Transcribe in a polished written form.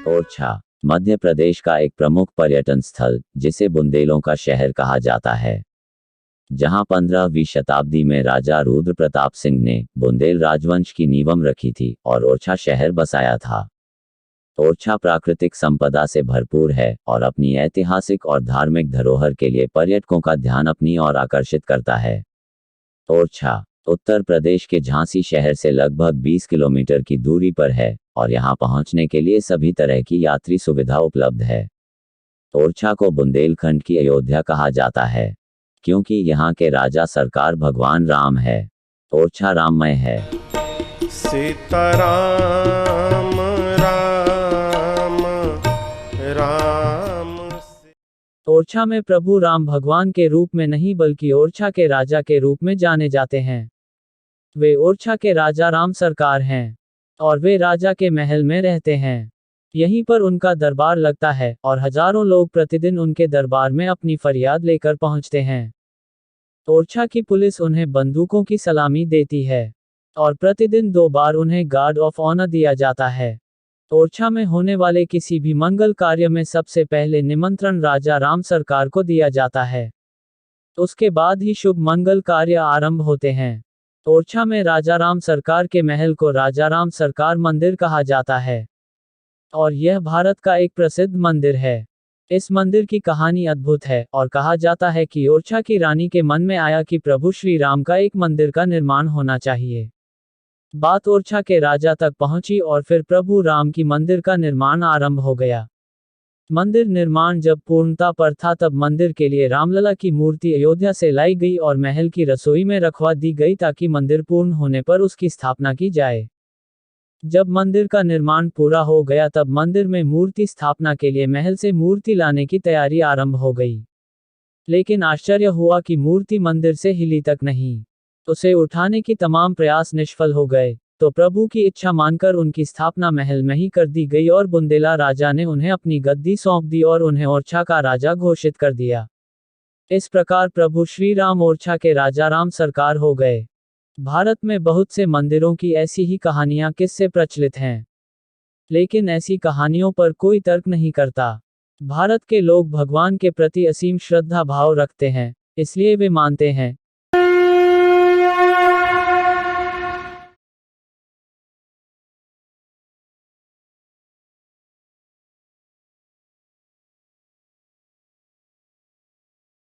ओरछा मध्य प्रदेश का एक प्रमुख पर्यटन स्थल, जिसे बुंदेलों का शहर कहा जाता है, जहां 15वीं शताब्दी में राजा रुद्र प्रताप सिंह ने बुंदेल राजवंश की नींव रखी थी और ओरछा शहर बसाया था। ओरछा प्राकृतिक संपदा से भरपूर है और अपनी ऐतिहासिक और धार्मिक धरोहर के लिए पर्यटकों का ध्यान अपनी ओर आकर्षित करता है। ओरछा उत्तर प्रदेश के झांसी शहर से लगभग 20 किलोमीटर की दूरी पर है और यहां पहुंचने के लिए सभी तरह की यात्री सुविधा उपलब्ध है। ओरछा को बुंदेलखंड की अयोध्या कहा जाता है, क्योंकि यहाँ के राजा सरकार भगवान राम है। ओरछा राममय है। सीताराम राम राम। ओरछा में प्रभु राम भगवान के रूप में नहीं बल्कि ओरछा के राजा के रूप में जाने जाते हैं। वे ओरछा के राजा राम सरकार हैं और वे राजा के महल में रहते हैं। यहीं पर उनका दरबार लगता है और हजारों लोग प्रतिदिन उनके दरबार में अपनी फरियाद लेकर पहुंचते हैं। ओरछा की पुलिस उन्हें बंदूकों की सलामी देती है और प्रतिदिन 2 बार उन्हें गार्ड ऑफ ऑनर दिया जाता है। ओरछा में होने वाले किसी भी मंगल कार्य में सबसे पहले निमंत्रण राजा राम सरकार को दिया जाता है, उसके बाद ही शुभ मंगल कार्य आरंभ होते हैं। ओरछा में राजा राम सरकार के महल को राजा राम सरकार मंदिर कहा जाता है और यह भारत का एक प्रसिद्ध मंदिर है। इस मंदिर की कहानी अद्भुत है और कहा जाता है कि ओरछा की रानी के मन में आया कि प्रभु श्री राम का एक मंदिर का निर्माण होना चाहिए। बात ओरछा के राजा तक पहुंची और फिर प्रभु राम की मंदिर का निर्माण आरंभ हो गया। मंदिर निर्माण जब पूर्णता पर था तब मंदिर के लिए रामलला की मूर्ति अयोध्या से लाई गई और महल की रसोई में रखवा दी गई ताकि मंदिर पूर्ण होने पर उसकी स्थापना की जाए। जब मंदिर का निर्माण पूरा हो गया तब मंदिर में मूर्ति स्थापना के लिए महल से मूर्ति लाने की तैयारी आरंभ हो गई। लेकिन आश्चर्य हुआ कि मूर्ति मंदिर से हिली तक नहीं। उसे उठाने की तमाम प्रयास निष्फल हो गए, तो प्रभु की इच्छा मानकर उनकी स्थापना महल में ही कर दी गई और बुंदेला राजा ने उन्हें अपनी गद्दी सौंप दी और उन्हें ओरछा का राजा घोषित कर दिया। इस प्रकार प्रभु श्री राम ओरछा के राजा राम सरकार हो गए। भारत में बहुत से मंदिरों की ऐसी ही कहानियां किस्से प्रचलित हैं, लेकिन ऐसी कहानियों पर कोई तर्क नहीं करता। भारत के लोग भगवान के प्रति असीम श्रद्धा भाव रखते हैं, इसलिए वे मानते हैं